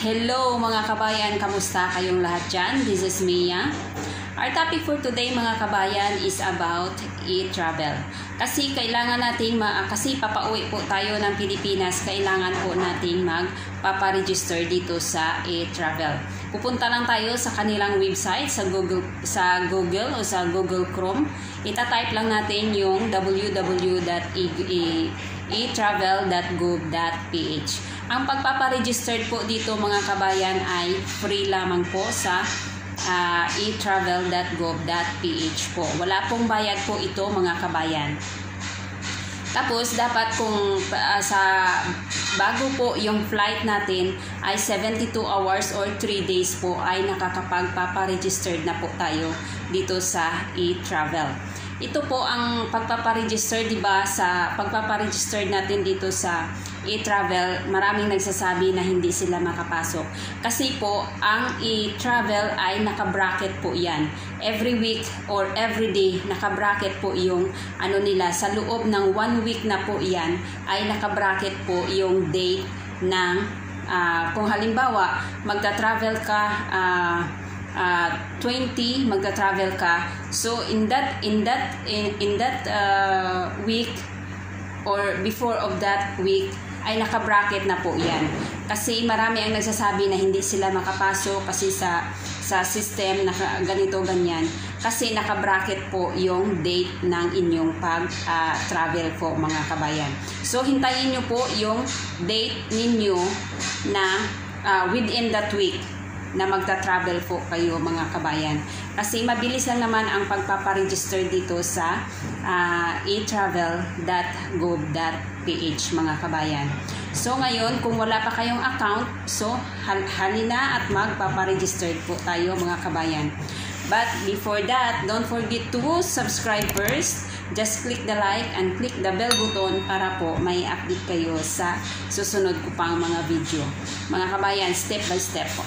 Hello mga kabayan, kamusta kayong lahat dyan? This is Mia. Our topic for today mga kabayan is about e-travel. Kasi kailangan nating kasi papauwi po tayo ng Pilipinas, kailangan po nating magpaparegister dito sa e-travel. Pupunta lang tayo sa kanilang website sa Google o sa Google Chrome. Ita-type lang natin yung www.etravel.gov.ph. Ang pagpaparegister po dito mga kabayan ay free lamang po sa etravel.gov.ph po. Wala pong bayad po ito mga kabayan. Tapos dapat kung bago po yung flight natin ay 72 hours or 3 days po ay nakakapagpaparegistered na po tayo dito sa e-travel. Ito po ang pagpaparegister, di ba? Sa pagpaparegister natin dito sa e-travel, maraming nagsasabi na hindi sila makapasok. Kasi po, ang e-travel ay naka-bracket po yan. Every week or every day, naka-bracket po yung nila. Sa loob ng 1 week na po yan, ay naka-bracket po yung date ng, kung halimbawa, magta-travel ka, 20 magta-travel ka, so in that week or before of that week ay naka-bracket na po yan. Kasi marami ang nagsasabi na hindi sila makapasok kasi sa system na ganito ganyan, kasi naka-bracket po yung date ng inyong pag-travel po mga kabayan. So hintayin nyo po yung date ninyo na within that week na magta-travel po kayo mga kabayan. Kasi mabilis lang naman ang pagpaparegister dito sa etravel.gov.ph mga kabayan. So ngayon, kung wala pa kayong account, so halina at magpaparegister po tayo mga kabayan. But before that, don't forget to subscribe first. Just click the like and click the bell button para po may update kayo sa susunod ko pang mga video. Mga kabayan, step by step po.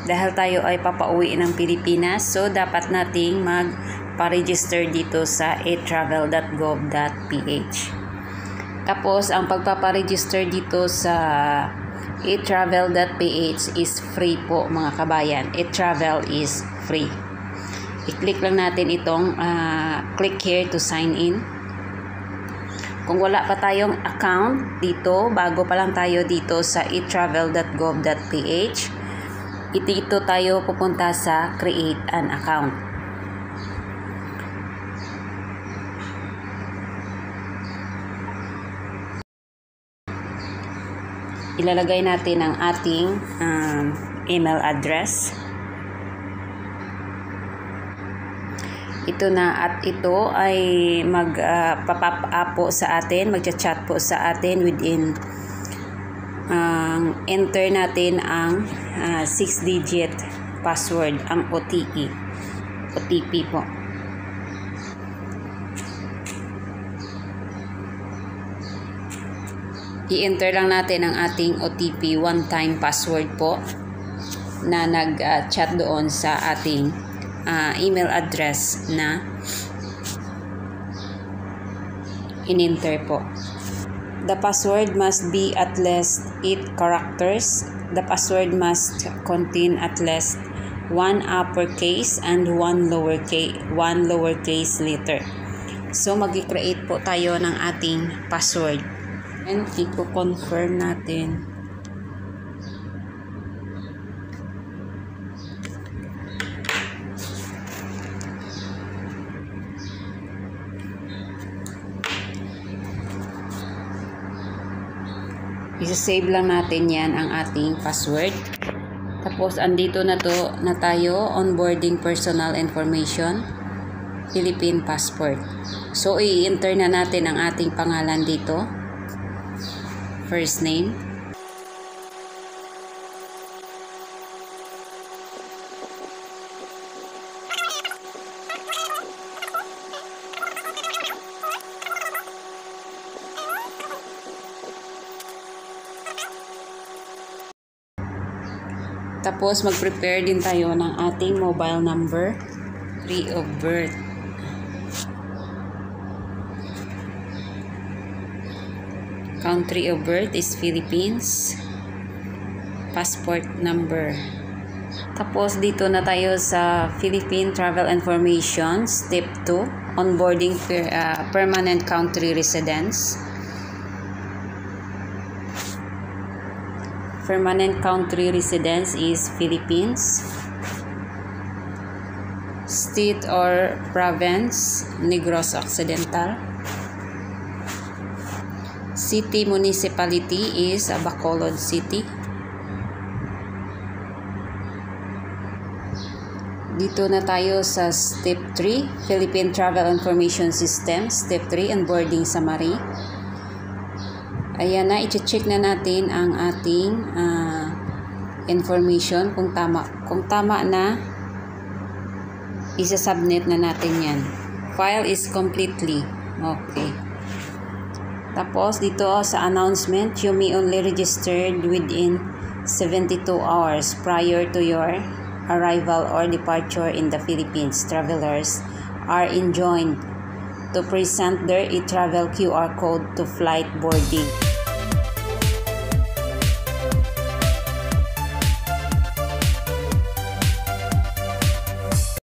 Dahil tayo ay papauwi ng Pilipinas, so dapat nating magpa-register dito sa etravel.gov.ph. Tapos, ang pagpaparegister dito sa etravel.ph is free po mga kabayan. eTravel is free. I-click lang natin itong click here to sign in. Kung wala pa tayong account dito, bago pa lang tayo dito sa etravel.gov.ph, dito tayo pupunta sa create an account. Ilalagay natin ang ating email address. Ito na, at ito ay mag-pop up po sa atin, mag-chat po sa atin within enter natin ang 6-digit password, ang OTP po. I-enter lang natin ang ating OTP, one-time password po, na nag-chat doon sa ating email address na in-enter po. The password must be at least 8 characters. The password must contain at least 1 uppercase and 1 lowercase letter. So mag-create po tayo ng ating password. And i-confirm natin. I-save lang natin yan ang ating password. Tapos andito na tayo, onboarding personal information, Philippine passport. So i-enter na natin ang ating pangalan dito. First name. Tapos mag-prepare din tayo ng ating mobile number, date of birth. Country of birth is Philippines. Passport number. Tapos dito na tayo sa Philippine Travel Information, Step 2, Onboarding Permanent Country Residence. Permanent country residence is Philippines. State or province, Negros Occidental. City municipality is Bacolod City. Dito na tayo sa Step 3, Philippine Travel Information System, Step 3, Onboarding Summary. Ayan na, i-check na natin ang ating information kung tama. Kung tama na, isa-submit na natin yan. File is completely. Okay. Tapos, dito sa announcement, you may only registered within 72 hours prior to your arrival or departure in the Philippines. Travelers are enjoined to present their e-travel QR code to flight boarding.